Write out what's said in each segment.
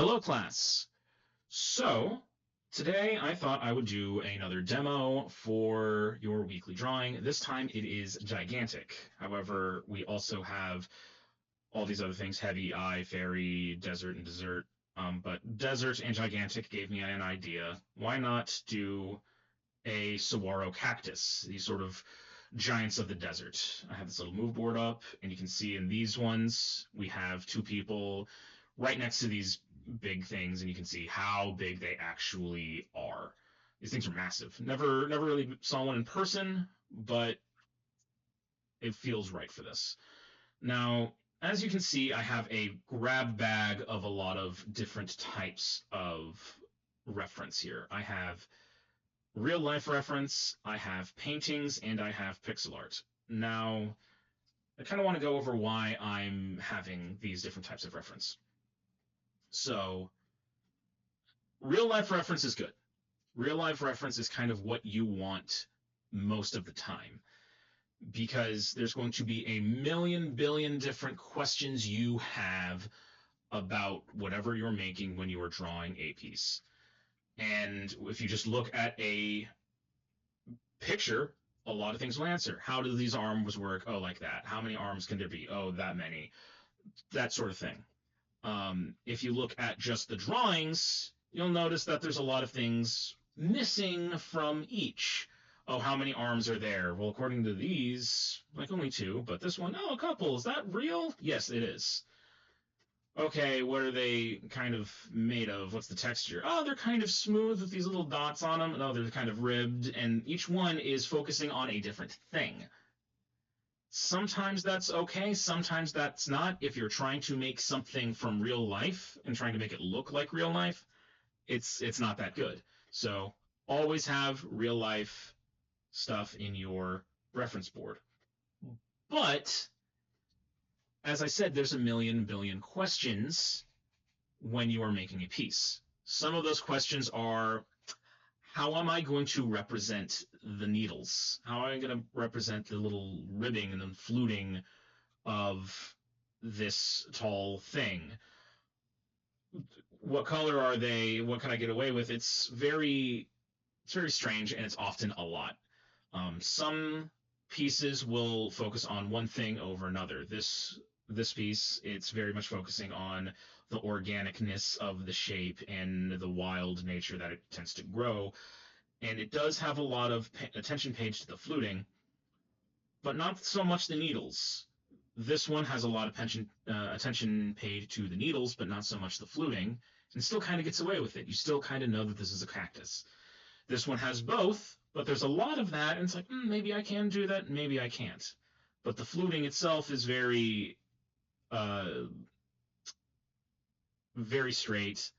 Hello, class. So, today I thought I would do another demo for your weekly drawing. This time it is gigantic. However, we also have all these other things, heavy, eye, fairy, desert, and dessert. But desert and gigantic gave me an idea. Why not do a saguaro cactus, these sort of giants of the desert? I have this little move board up, and you can see in these ones, we have two people right next to these big things, and you can see how big they actually are. These things are massive. Never really saw one in person, but it feels right for this. Now, as you can see, I have a grab bag of a lot of different types of reference here. I have real life reference, I have paintings, and I have pixel art. Now, I kind of want to go over why I'm having these different types of reference. So, real life reference is good. Real life reference is kind of what you want most of the time because there's going to be a million billion different questions you have about whatever you're making when you are drawing a piece. And if you just look at a picture, a lot of things will answer. How do these arms work? Oh, like that. How many arms can there be? Oh, that many. That sort of thing. If you look at just the drawings, you'll notice that there's a lot of things missing from each. Oh, how many arms are there? Well, according to these, like only two, but this one, oh, a couple. Is that real? Yes, it is. Okay, what are they kind of made of? What's the texture? Oh, they're kind of smooth with these little dots on them. No, they're kind of ribbed, and each one is focusing on a different thing. Sometimes that's okay, sometimes that's not. If you're trying to make something from real life and trying to make it look like real life, it's not that good. So always have real life stuff in your reference board. But as I said, there's a million billion questions when you are making a piece. Some of those questions are, how am I going to represent the needles? How am I going to represent the little ribbing and the fluting of this tall thing? What color are they? What can I get away with? It's very strange, and it's often a lot. Some pieces will focus on one thing over another. This piece, it's very much focusing on the organicness of the shape and the wild nature that it tends to grow. And it does have a lot of attention paid to the fluting, but not so much the needles. This one has a lot of attention paid to the needles, but not so much the fluting, and still kind of gets away with it. You still kind of know that this is a cactus. This one has both, but there's a lot of that, and it's like, maybe I can do that, maybe I can't. But the fluting itself is uh, very straight,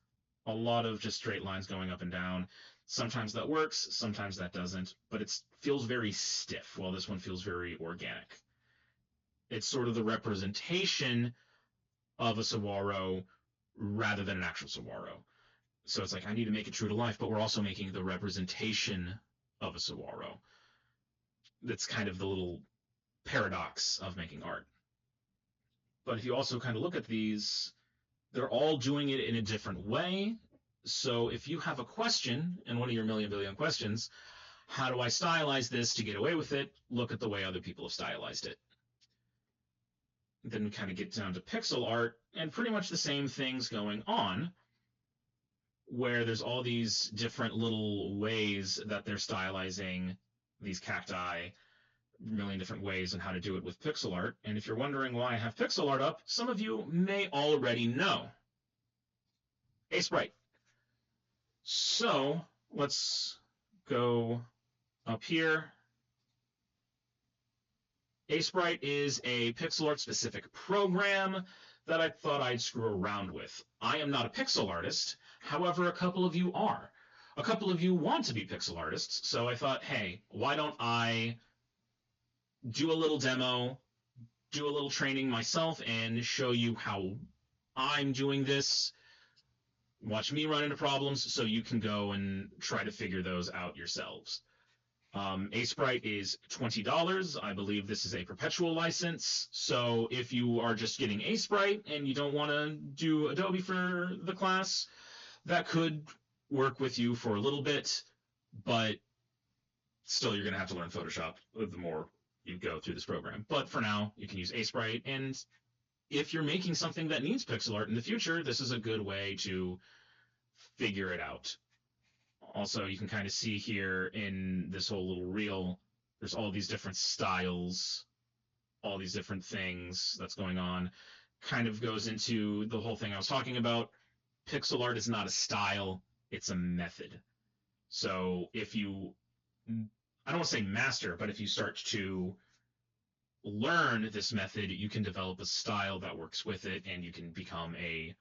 a lot of just straight lines going up and down. Sometimes that works, sometimes that doesn't, but it feels very stiff, while this one feels very organic. It's sort of the representation of a saguaro rather than an actual saguaro. So it's like, I need to make it true to life, but we're also making the representation of a saguaro. That's kind of the little paradox of making art. But if you also kind of look at these, they're all doing it in a different way. So if you have a question in one of your million billion questions, how do I stylize this to get away with it? Look at the way other people have stylized it. Then we kind of get down to pixel art, and pretty much the same things going on, where there's all these different little ways that they're stylizing these cacti, a million different ways on how to do it with pixel art. And if you're wondering why I have pixel art up, some of you may already know. Sprite. So let's go up here. Sprite is a pixel art specific program that I thought I'd screw around with. I am not a pixel artist, however, a couple of you are. A couple of you want to be pixel artists, so I thought, hey, why don't I do a little demo, do a little training myself, and show you how I'm doing this. Watch me run into problems so you can go and try to figure those out yourselves. Aseprite is $20. I believe this is a perpetual license. So if you are just getting Aseprite and you don't want to do Adobe for the class, that could work with you for a little bit, but still you're going to have to learn Photoshop the more you go through this program. But for now, you can use Aseprite, and if you're making something that needs pixel art in the future, this is a good way to figure it out. Also, you can kind of see here in this whole little reel, there's all these different styles, all these different things that's going on. Kind of goes into the whole thing I was talking about. Pixel art is not a style, it's a method. So if you, I don't want to say master, but if you start to learn this method, you can develop a style that works with it, and you can become a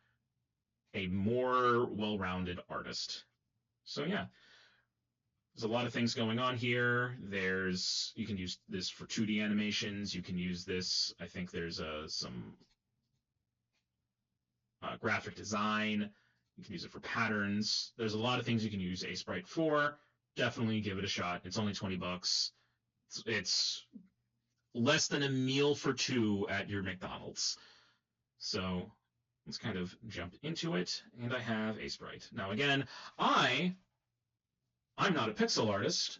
more well-rounded artist. So yeah, there's a lot of things going on here. You can use this for 2D animations. You can use this, I think there's some graphic design. You can use it for patterns. There's a lot of things you can use Aseprite for. Definitely give it a shot. It's only $20. It's less than a meal for two at your McDonald's. So let's kind of jump into it. And I have Aseprite. Now again, I'm not a pixel artist,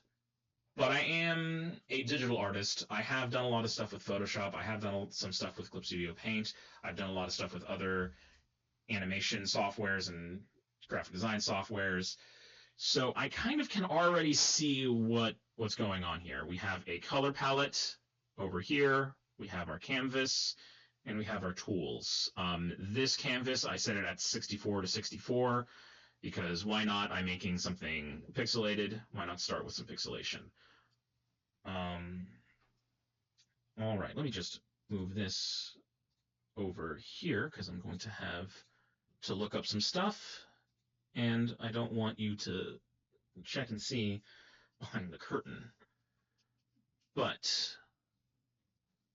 but I am a digital artist. I have done a lot of stuff with Photoshop. I have done some stuff with Clip Studio Paint. I've done a lot of stuff with other animation softwares and graphic design softwares. So I kind of can already see what's going on here. We have a color palette over here. We have our canvas, and we have our tools. This canvas, I set it at 64 to 64 because why not? I'm making something pixelated. Why not start with some pixelation? All right, let me just move this over here because I'm going to have to look up some stuff, and I don't want you to check and see behind the curtain. But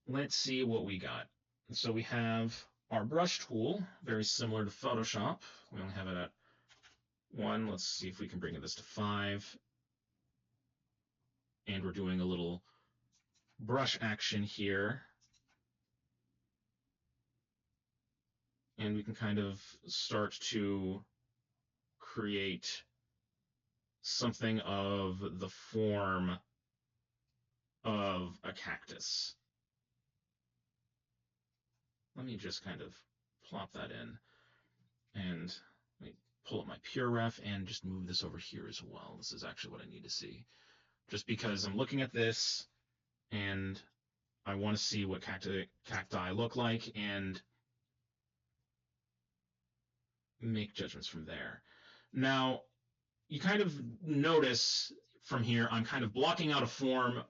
let's see what we got. So we have our brush tool, very similar to Photoshop. We only have it at 1. Let's see if we can bring this to 5. And we're doing a little brush action here. And we can kind of start to create something of the form of a cactus. Let me just kind of plop that in, and let me pull up my PureRef and just move this over here as well. This is actually what I need to see, just because I'm looking at this and I want to see what cacti look like and make judgments from there. Now, you kind of notice from here, I'm kind of blocking out a form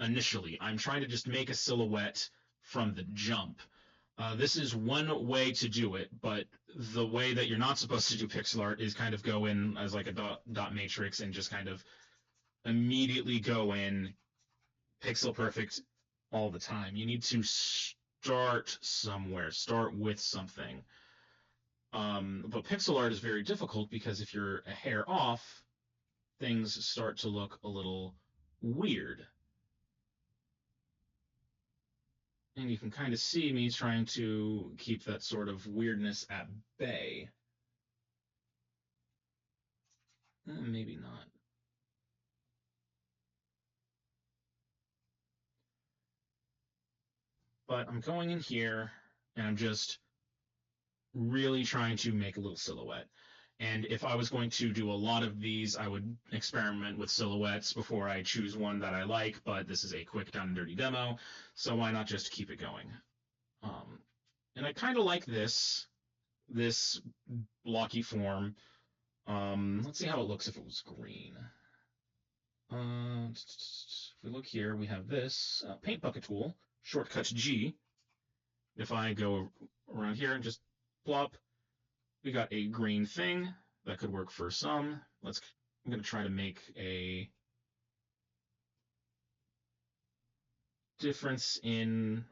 initially. I'm trying to just make a silhouette from the jump. This is one way to do it, but the way that you're not supposed to do pixel art is kind of go in as like a dot matrix and just kind of immediately go in pixel perfect all the time. You need to start somewhere, start with something. But pixel art is very difficult because if you're a hair off, things start to look a little weird. And you can kind of see me trying to keep that sort of weirdness at bay. Maybe not. But I'm going in here, and I'm just really trying to make a little silhouette. And if I was going to do a lot of these, I would experiment with silhouettes before I choose one that I like, but this is a quick down and dirty demo, so why not just keep it going? And I kind of like this blocky form. Let's see how it looks if it was green. If we look here, we have this paint bucket tool, shortcut G. If I go around here and just plop, we got a green thing that could work for some. I'm going to try to make a difference in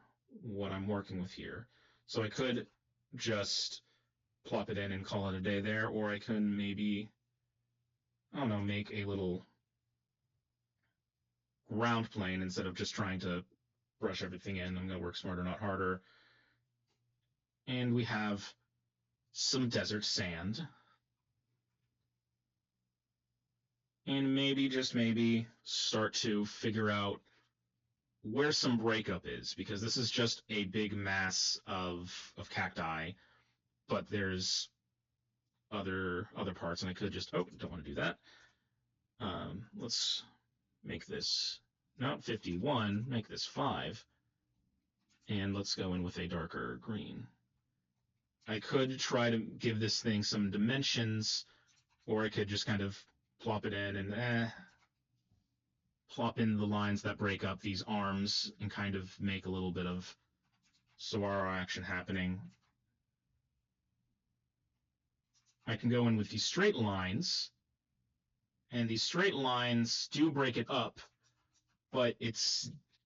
what I'm working with here. So I could just plop it in and call it a day there, or I could maybe, I don't know, make a little round plane instead of just trying to brush everything in. I'm going to work smarter, not harder. And we have some desert sand. And maybe, just maybe, start to figure out where some breakup is, because this is just a big mass of cacti, but there's other parts, and I could just, oh, don't want to do that. Let's make this not 51, make this 5, and let's go in with a darker green. I could try to give this thing some dimensions, or I could just kind of plop it in and plop in the lines that break up these arms and kind of make a little bit of saguaro action happening. I can go in with these straight lines, and these straight lines do break it up, but it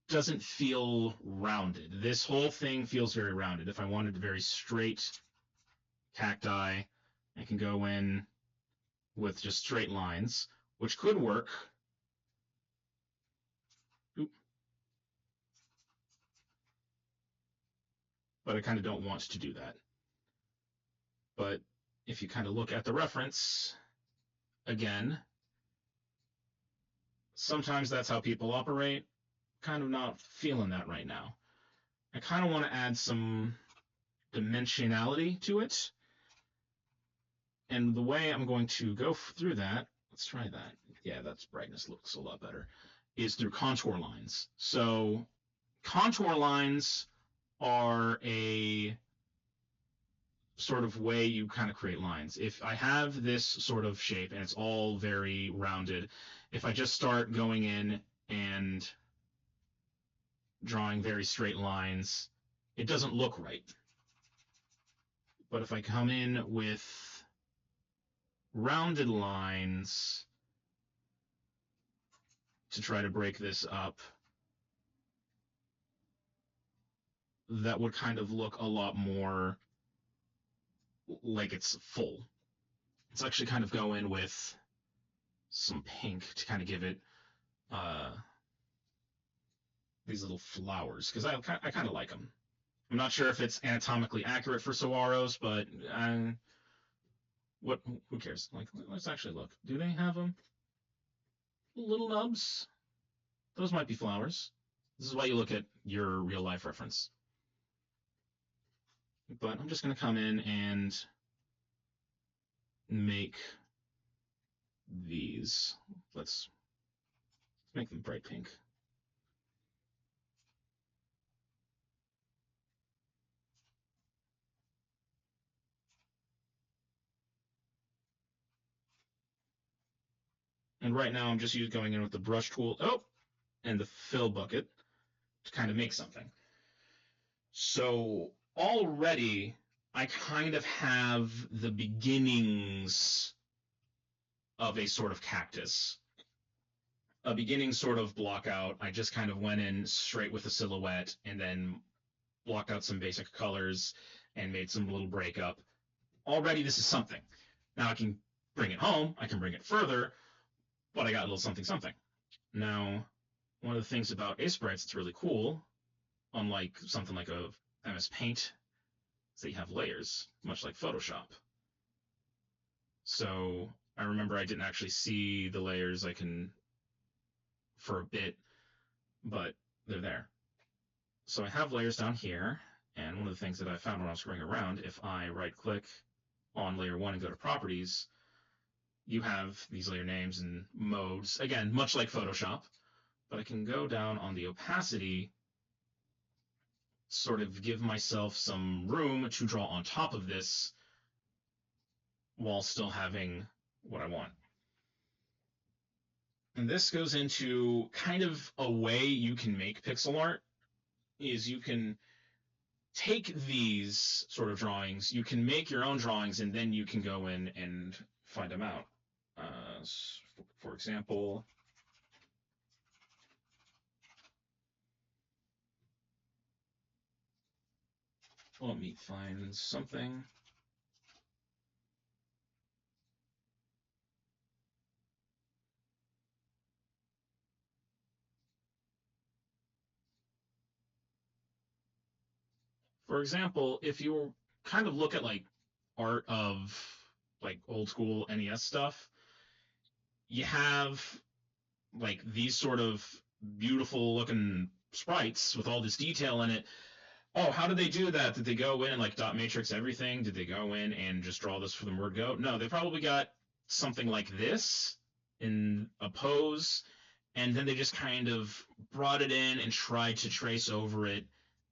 doesn't feel rounded. This whole thing feels very rounded. If I wanted very straight cacti, I can go in with just straight lines, which could work. Oop. But I kind of don't want to do that. But if you kind of look at the reference, again, sometimes that's how people operate. Kind of not feeling that right now. I kind of want to add some dimensionality to it. And the way I'm going to go through that, let's try that. Yeah, that's brightness looks a lot better, is through contour lines. So contour lines are a sort of way you kind of create lines. If I have this sort of shape and it's all very rounded, if I just start going in and drawing very straight lines, it doesn't look right. But if I come in with rounded lines to try to break this up, that would kind of look a lot more like it's full. Let's actually kind of go in with some pink to kind of give it these little flowers, because I kind of like them. I'm not sure if it's anatomically accurate for saguaros, but who cares? Like, let's actually look. Do they have them? Little nubs? Those might be flowers. This is why you look at your real life reference. But I'm just going to come in and make these. Let's make them bright pink. And right now I'm just going in with the brush tool, and the fill bucket to kind of make something. So already I kind of have the beginnings of a sort of cactus. A beginning sort of block out. I just kind of went in straight with a silhouette and then blocked out some basic colors and made some little breakup. Already this is something. Now I can bring it home, I can bring it further, but I got a little something something. Now, one of the things about Asebrites that's really cool, unlike something like a MS Paint, is that you have layers, much like Photoshop. So I remember I didn't actually see the layers for a bit, but they're there. So I have layers down here, and one of the things that I found when I was screwing around, if I right-click on layer 1 and go to Properties, you have these layer names and modes, again, much like Photoshop, but I can go down on the opacity, sort of give myself some room to draw on top of this while still having what I want. And this goes into kind of a way you can make pixel art, is you can take these sort of drawings, you can make your own drawings, and then you can go in and find them out. For example, let me find something. For example, if you kind of look at like art of like old school NES stuff, you have like these sort of beautiful looking sprites with all this detail in it. Oh, how did they do that? Did they go in and like dot matrix everything? Did they go in and just draw this for the word go? No, they probably got something like this in a pose, and then they just kind of brought it in and tried to trace over it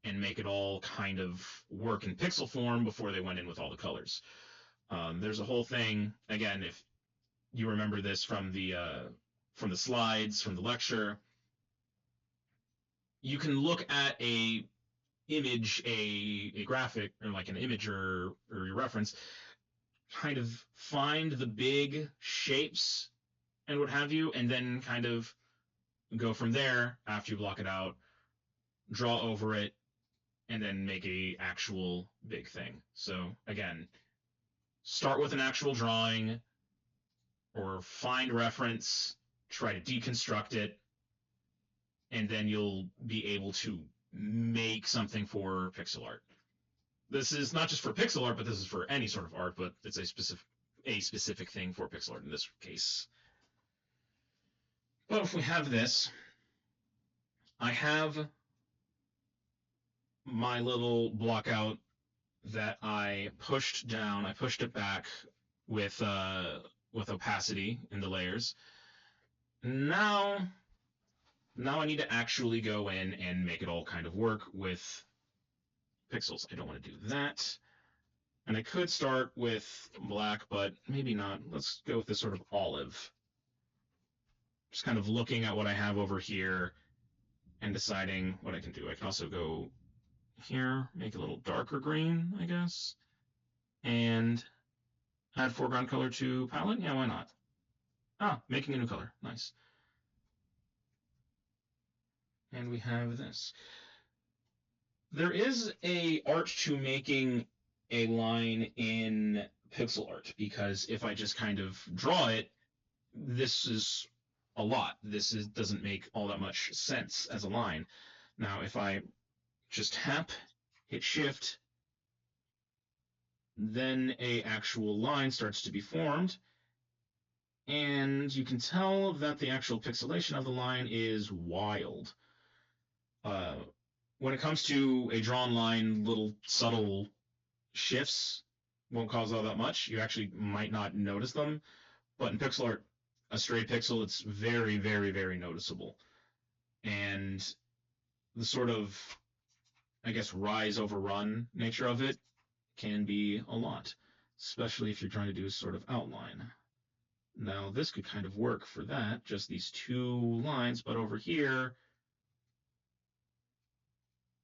and make it all kind of work in pixel form before they went in with all the colors. There's a whole thing again. If you remember this from the slides from the lecture, you can look at a graphic or like an image or your reference, kind of find the big shapes and what have you, and then kind of go from there after you block it out, draw over it, and then make a actual big thing. So again, start with an actual drawing or find reference, try to deconstruct it, and then you'll be able to make something for pixel art. This is not just for pixel art, but this is for any sort of art, but it's a specific thing for pixel art in this case. But if we have this, I have my little block out that I pushed down. I pushed it back with opacity in the layers. Now I need to actually go in and make it all kind of work with pixels. I don't want to do that. And I could start with black, but maybe not. Let's go with this sort of olive. Just kind of looking at what I have over here and deciding what I can do. I can also go here, make a little darker green, I guess, and add foreground color to palette. Yeah, why not? Ah, making a new color. Nice. And we have this. There is a art to making a line in pixel art, because if I just kind of draw it, this is a lot. Doesn't make all that much sense as a line. Now, if I just tap, hit shift, then a actual line starts to be formed, and you can tell that the actual pixelation of the line is wild. When it comes to a drawn line, little subtle shifts won't cause all that much. You actually might not notice them, but in pixel art, a stray pixel, it's very, very, very noticeable. And the sort of, I guess, rise over run nature of it can be a lot, especially if you're trying to do a sort of outline. Now, this could kind of work for that, just these two lines, but over here,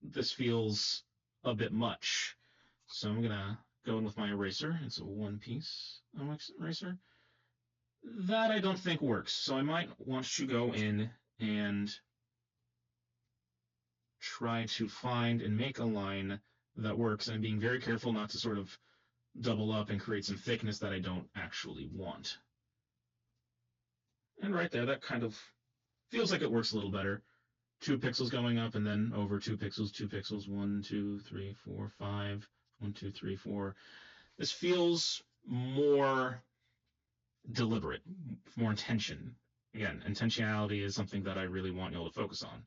this feels a bit much. So I'm going to go in with my eraser. It's a one-piece eraser. That I don't think works, so I might want to go in and try to find and make a line that works, and being very careful not to sort of double up and create some thickness that I don't actually want. And right there, that kind of feels like it works a little better. 2 pixels going up and then over 2 pixels, 1, 2, 3, 4, 5, 1, 2, 3, 4. This feels more deliberate, more intention. Again, intentionality is something that I really want y'all to focus on.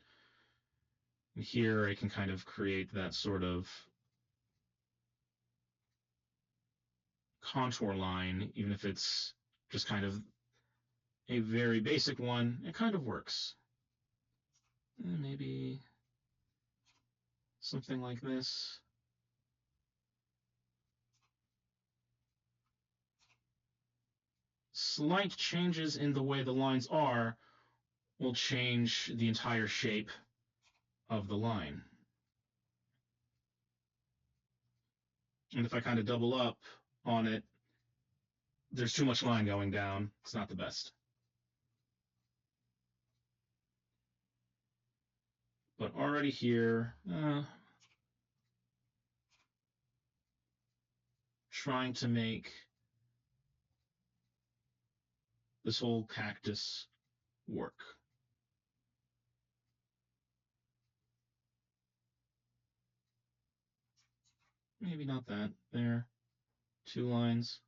And here I can kind of create that sort of contour line, even if it's just kind of a very basic one. It kind of works. And maybe something like this. Slight changes in the way the lines are will change the entire shape of the line. And if I kind of double up on it, there's too much line going down. It's not the best. But already here, trying to make this whole cactus work. Maybe not that. There. 2 lines.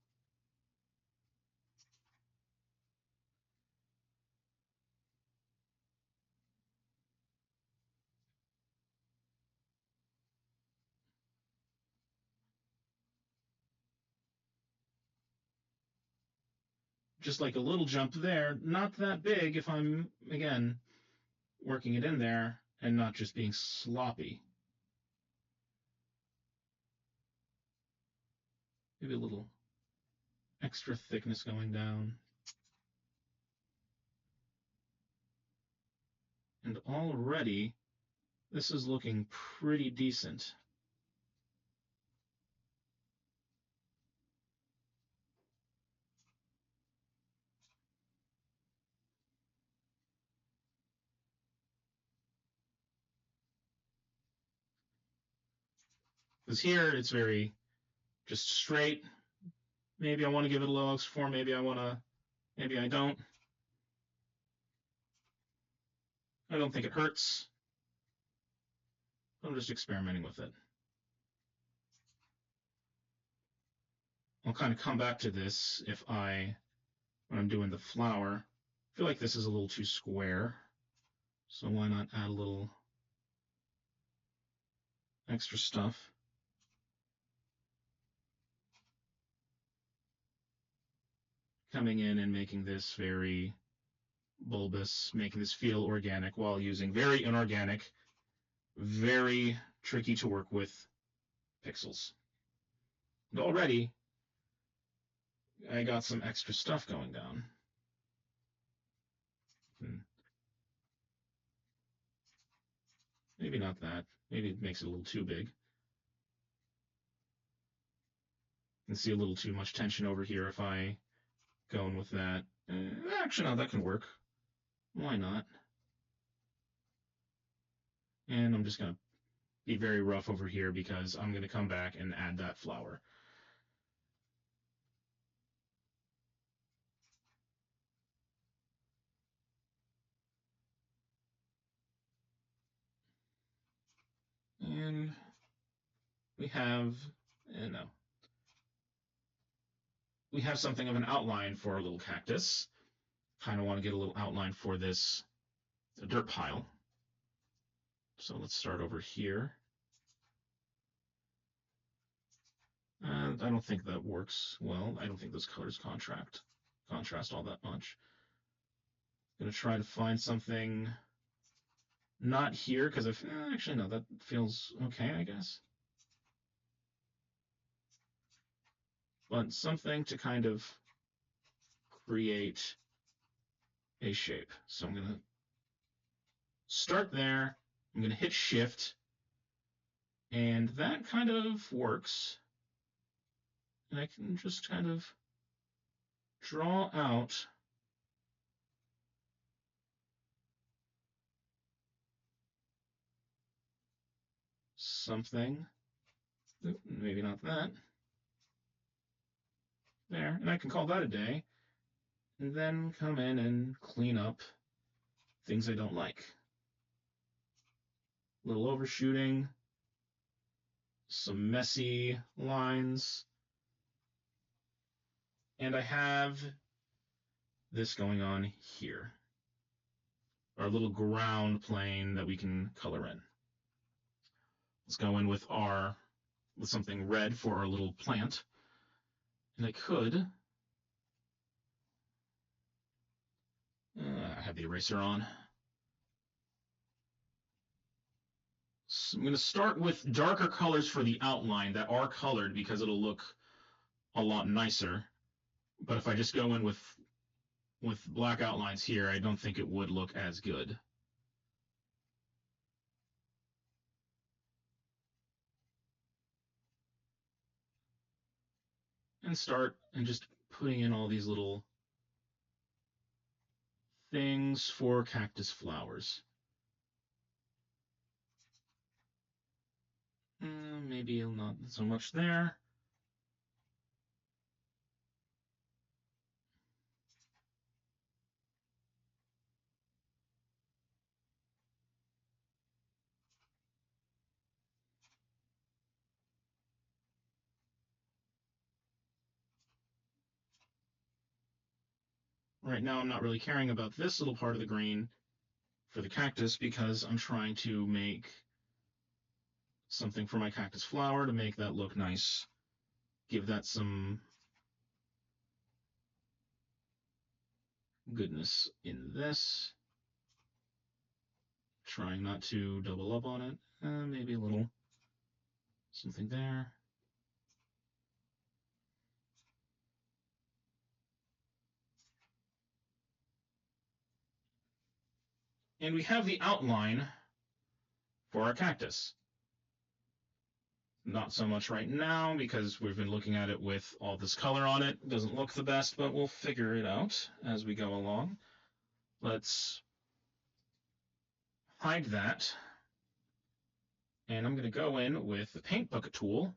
Just like a little jump there, not that big if I'm, again, working it in there and not just being sloppy. Maybe a little extra thickness going down. And already, this is looking pretty decent. Because here it's very just straight. Maybe I want to give it a little extra form. Maybe I don't. I don't think it hurts. I'm just experimenting with it. I'll kind of come back to this when I'm doing the flower. I feel like this is a little too square. So why not add a little extra stuff? Coming in and making this very bulbous, making this feel organic while using very inorganic, very tricky to work with pixels. And already, I got some extra stuff going down. Maybe not that. Maybe it makes it a little too big. You can see a little too much tension over here if I go in with that. Actually, no, that can work. Why not? And I'm just going to be very rough over here because I'm going to come back and add that flower. And we have, no. We have something of an outline for our little cactus. Kind of want to get a little outline for this dirt pile. So let's start over here. And I don't think that works well. I don't think those colors contrast all that much. I'm going to try to find something not here because actually no, that feels okay, I guess. But something to kind of create a shape. So I'm going to start there. I'm going to hit shift, and that kind of works. And I can just kind of draw out something. Maybe not that. There, and I can call that a day, and then come in and clean up things I don't like. A little overshooting, some messy lines, and I have this going on here. Our little ground plane that we can color in. Let's go in with something red for our little plant. And I could I have the eraser on. So I'm going to start with darker colors for the outline that are colored because it'll look a lot nicer. But if I just go in with black outlines here, I don't think it would look as good. And start and just putting in all these little things for cactus flowers. Maybe not so much there. right now I'm not really caring about this little part of the green for the cactus because I'm trying to make something for my cactus flower to make that look nice. Give that some goodness in this. Trying not to double up on it. Maybe a little something there. And we have the outline for our cactus. Not so much right now because we've been looking at it with all this color on it. It doesn't look the best, but we'll figure it out as we go along. Let's hide that. And I'm going to go in with the paint bucket tool.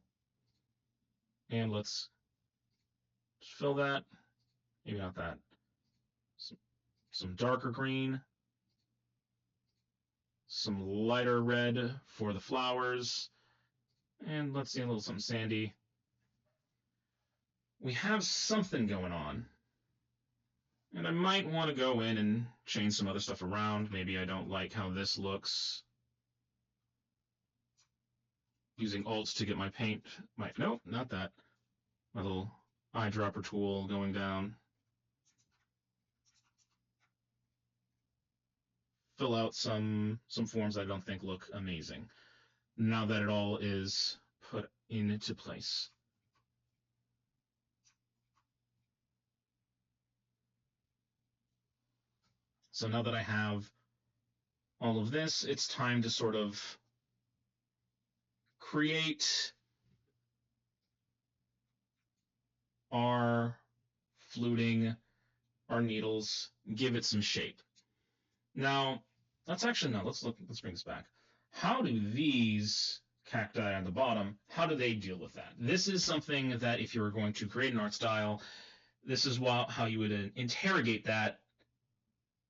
And let's fill that. Maybe not that. Some darker green. Some lighter red for the flowers. And let's see a little something sandy. We have something going on. And I might want to go in and change some other stuff around. Maybe I don't like how this looks. Using Alt to get my paint. Nope, not that. My little eyedropper tool going down. Fill out some forms I don't think look amazing. Now that it all is put into place. So now that I have all of this, it's time to sort of create our fluting, our needles, give it some shape. Now, let's bring this back. How do these cacti on the bottom, how do they deal with that? This is something that if you were going to create an art style, this is how you would interrogate that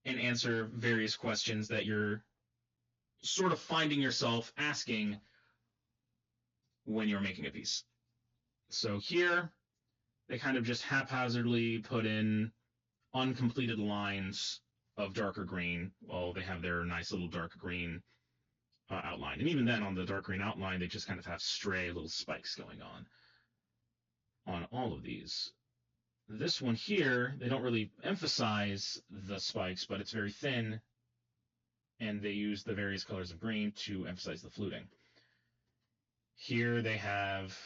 and answer various questions that you're sort of finding yourself asking when you're making a piece. So here, they kind of just haphazardly put in uncompleted lines of darker green. Well, they have their nice little dark green outline. And even then, on the dark green outline, they just kind of have stray little spikes going on all of these. This one here, they don't really emphasize the spikes, but it's very thin, and they use the various colors of green to emphasize the fluting. Here they have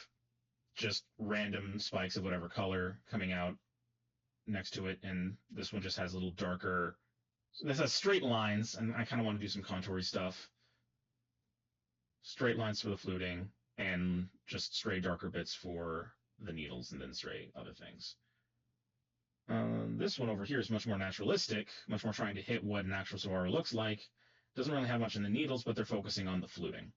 just random spikes of whatever color coming out next to it, and this one just has a little darker. This has straight lines, and I kind of want to do some contoury stuff. Straight lines for the fluting, and just stray darker bits for the needles, and then stray other things. This one over here is much more naturalistic, much more trying to hit what an actual saguaro looks like. Doesn't really have much in the needles, but they're focusing on the fluting.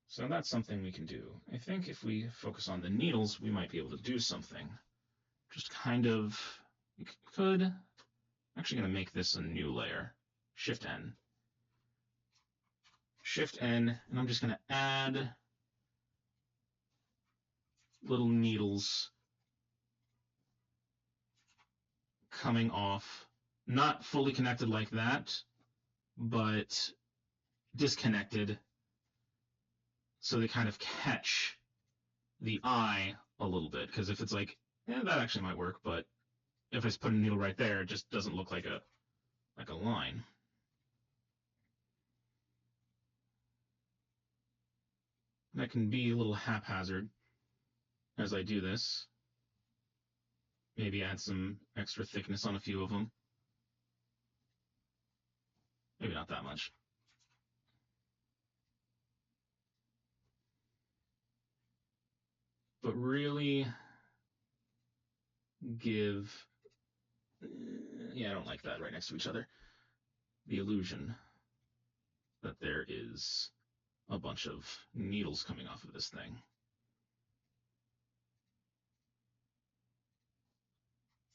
So that's something we can do. I think if we focus on the needles, we might be able to do something. Just kind of, we could, I'm actually going to make this a new layer. Shift N. Shift N, and I'm just going to add little needles coming off, not fully connected like that, but disconnected, so they kind of catch the eye a little bit. Because if it's like, that actually might work, but if I just put a needle right there, it just doesn't look like a line. That can be a little haphazard as I do this. Maybe add some extra thickness on a few of them. Maybe not that much. But really give, I don't like that right next to each other, the illusion that there is a bunch of needles coming off of this thing.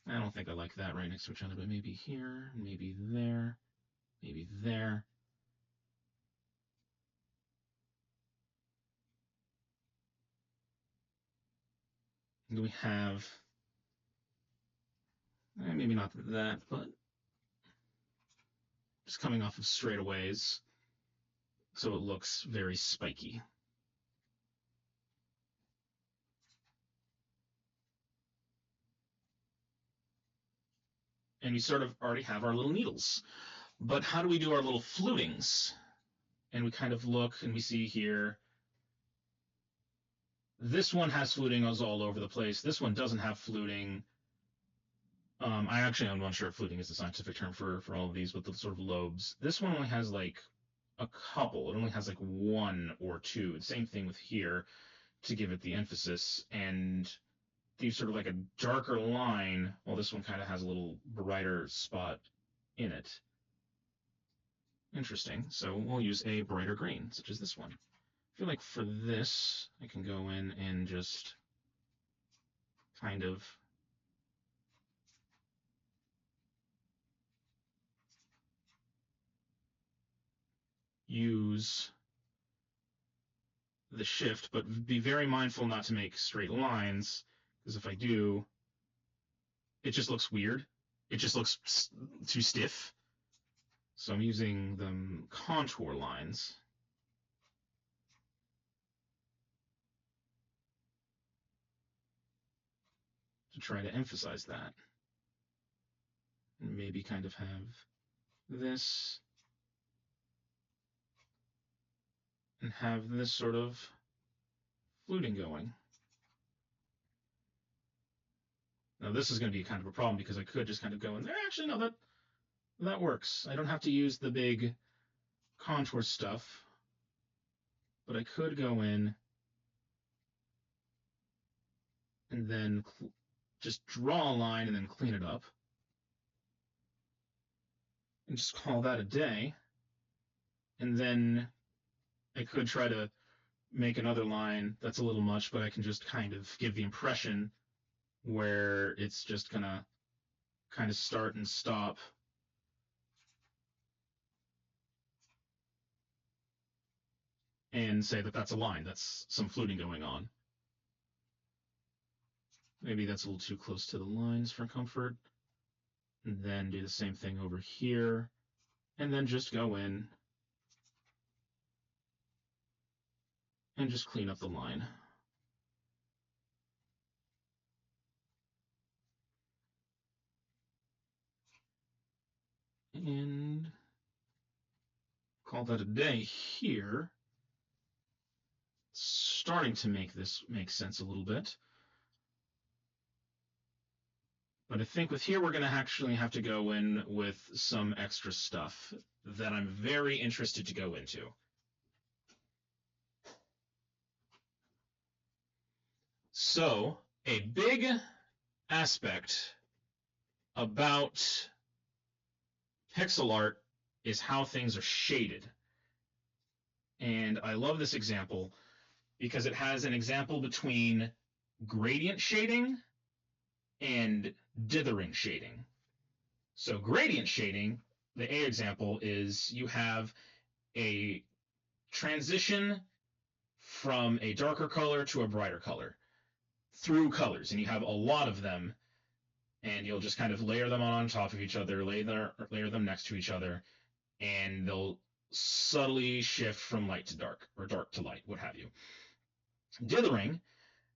I don't think I like that right next to each other, but maybe here, maybe there, maybe there. And we have maybe not that, but just coming off of straightaways, so it looks very spiky. And we sort of already have our little needles. But how do we do our little flutings? And we kind of look and we see here, this one has fluting all over the place. This one doesn't have fluting. I'm not sure if fluting is the scientific term for all of these with the sort of lobes. This one only has like a couple. It only has like one or two. Same thing with here to give it the emphasis. And do sort of like a darker line, while this one kind of has a little brighter spot in it. Interesting. So we'll use a brighter green, such as this one. I feel like for this, I can go in and just kind of use the shift, but be very mindful not to make straight lines, because if I do, it just looks weird. It just looks too stiff. So I'm using the contour lines. To try to emphasize that. And maybe kind of have this and have this sort of fluting going. Now this is going to be kind of a problem because I could just kind of go in there. Actually, no, that works. I don't have to use the big contour stuff, but I could go in and then just draw a line and then clean it up. And just call that a day. And then I could try to make another line that's a little much, but I can just kind of give the impression where it's just gonna kind of start and stop. And say that that's a line, that's some fluting going on. Maybe that's a little too close to the lines for comfort. And then do the same thing over here. And then just go in and just clean up the line. And call that a day here. Starting to make this make sense a little bit. But I think with here, we're going to actually have to go in with some extra stuff that I'm very interested to go into. So a big aspect about pixel art is how things are shaded. And I love this example because it has an example between gradient shading and dithering shading. So gradient shading, the A example is you have a transition from a darker color to a brighter color through colors, and you have a lot of them, and you'll just kind of layer them on top of each other, layer them next to each other, and they'll subtly shift from light to dark, or dark to light, what have you. Dithering,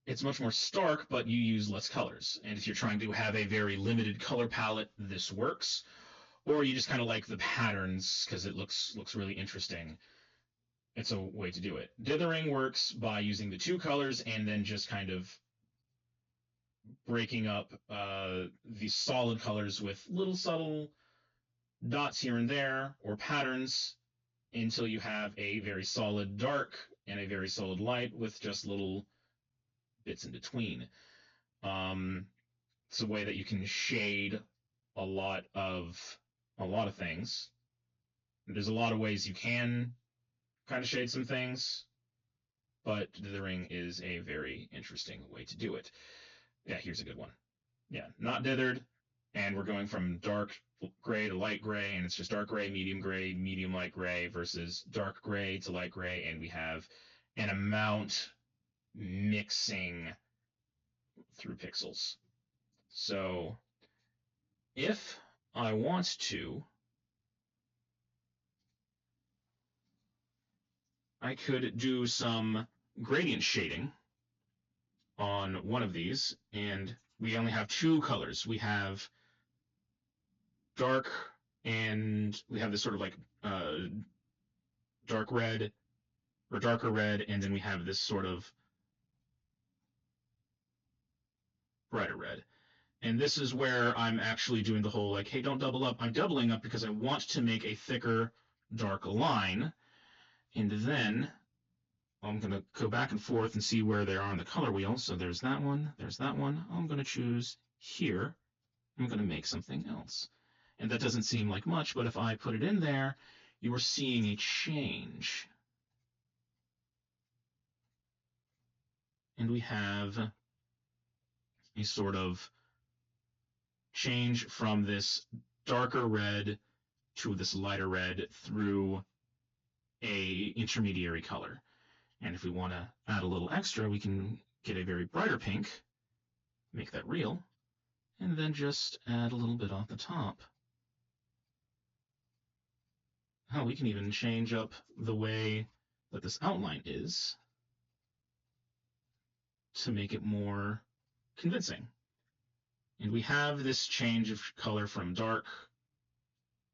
it's much more stark, but you use less colors. And if you're trying to have a very limited color palette, this works. Or you just kind of like the patterns because it looks really interesting. It's a way to do it. Dithering works by using the two colors and then just kind of breaking up the solid colors with little subtle dots here and there or patterns until you have a very solid dark and a very solid light with just little bits in between. It's a way that you can shade a lot of things. There's a lot of ways you can kind of shade some things, but dithering is a very interesting way to do it. Yeah, here's a good one. Yeah, not dithered, and we're going from dark gray to light gray, and it's just dark gray, medium light gray versus dark gray to light gray, and we have an amount mixing through pixels. So if I want to, I could do some gradient shading on one of these, and we only have two colors. We have dark, and we have this sort of like dark red or darker red, and then we have this sort of brighter red. And this is where I'm actually doing the whole like, hey, don't double up. I'm doubling up because I want to make a thicker, dark line. And then I'm going to go back and forth and see where they are on the color wheel. So there's that one, there's that one. I'm going to choose here. I'm going to make something else. And that doesn't seem like much, but if I put it in there, you are seeing a change. And we have a sort of change from this darker red to this lighter red through a intermediary color. And if we want to add a little extra, we can get a very brighter pink, make that real, and then just add a little bit off the top. Oh, we can even change up the way that this outline is to make it more convincing. And we have this change of color from dark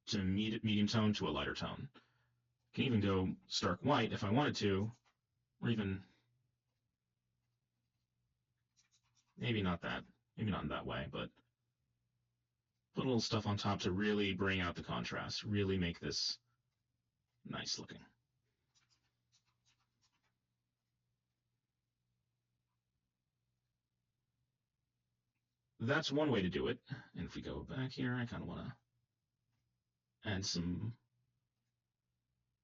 to medium tone to a lighter tone. I can even go stark white if I wanted to, or even maybe not in that way, but put a little stuff on top to really bring out the contrast, really make this nice looking. That's one way to do it. And if we go back here, I kind of want to add some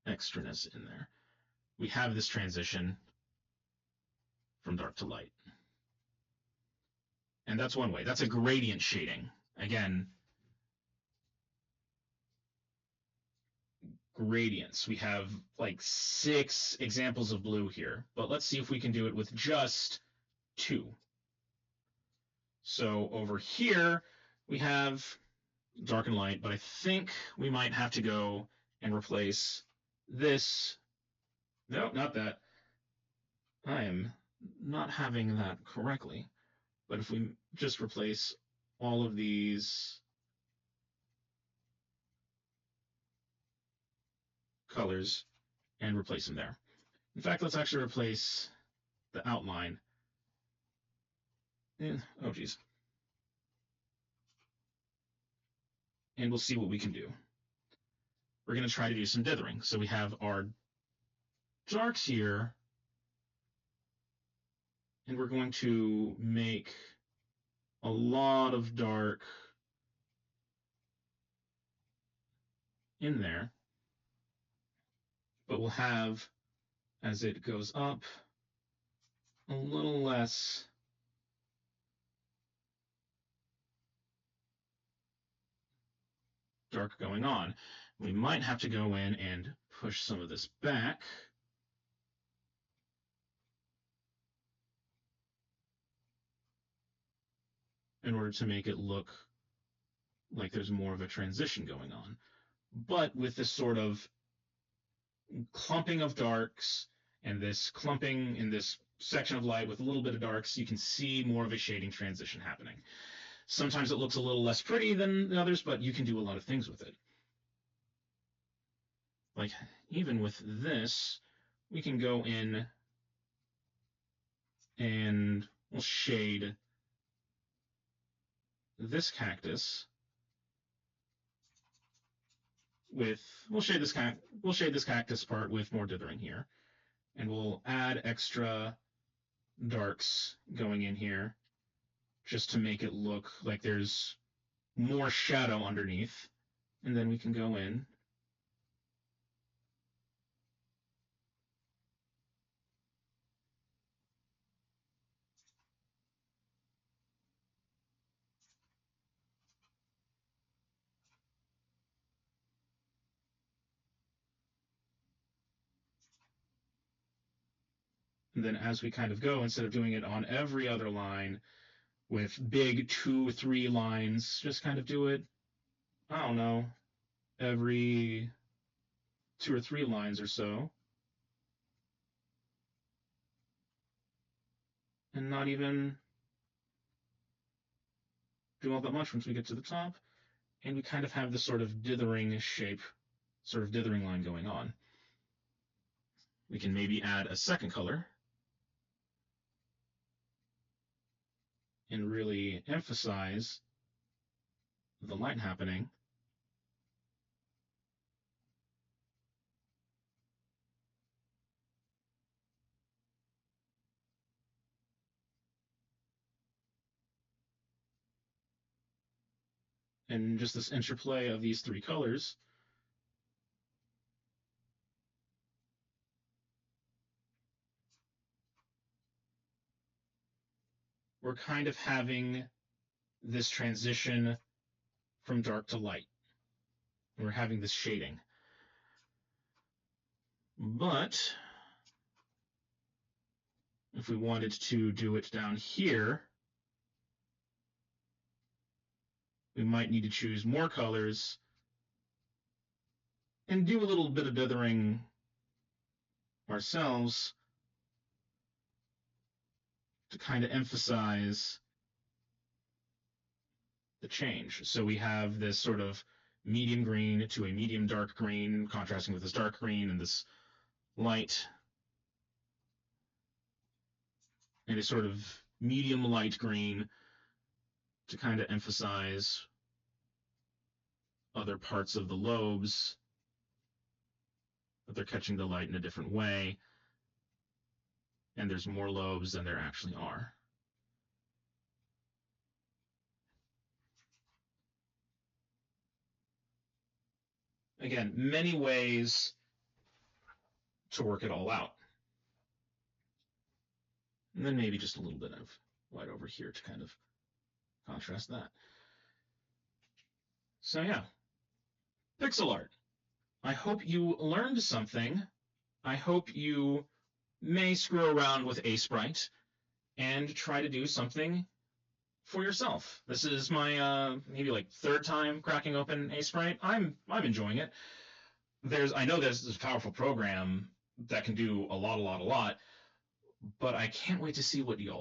extraness in there. We have this transition from dark to light. And that's one way. That's a gradient shading. Again, gradients. We have like 6 examples of blue here, but let's see if we can do it with just 2. So over here, we have dark and light, but I think we might have to go and replace this. No, not that. I am not having that correctly. But if we just replace all of these colors and replace them there. In fact, let's actually replace the outline. Oh, geez. And we'll see what we can do. We're going to try to do some dithering. So we have our darks here, and we're going to make a lot of dark in there, but we'll have, as it goes up, a little less dark going on. We might have to go in and push some of this back. In order to make it look like there's more of a transition going on. But with this sort of clumping of darks and this clumping in this section of light with a little bit of darks, you can see more of a shading transition happening. Sometimes it looks a little less pretty than the others, but you can do a lot of things with it. Like even with this, we can go in and we'll shade this cactus with, we'll shade this cactus part with more dithering here, and we'll add extra darks going in here just to make it look like there's more shadow underneath. And then we can go in and then as we kind of go, instead of doing it on every other line with big 2 or 3 lines, just kind of do it I don't know, every 2 or 3 lines or so, and not even do all that much once we get to the top, and we kind of have this sort of dithering shape, sort of dithering line going on. We can maybe add a second color and really emphasize the light happening. And just this interplay of these 3 colors we're kind of having this transition from dark to light. We're having this shading. But if we wanted to do it down here, we might need to choose more colors and do a little bit of dithering ourselves to kind of emphasize the change. So we have this sort of medium green to a medium dark green, contrasting with this dark green and this light, and a sort of medium light green to kind of emphasize other parts of the lobes, that they're catching the light in a different way, and there's more lobes than there actually are. Again, many ways to work it all out. And then maybe just a little bit of white over here to kind of contrast that. So yeah, pixel art. I hope you learned something. I hope you may screw around with Aseprite and try to do something for yourself. This is my maybe like 3rd time cracking open Aseprite. I'm enjoying it. I know there's this powerful program that can do a lot, but I can't wait to see what y'all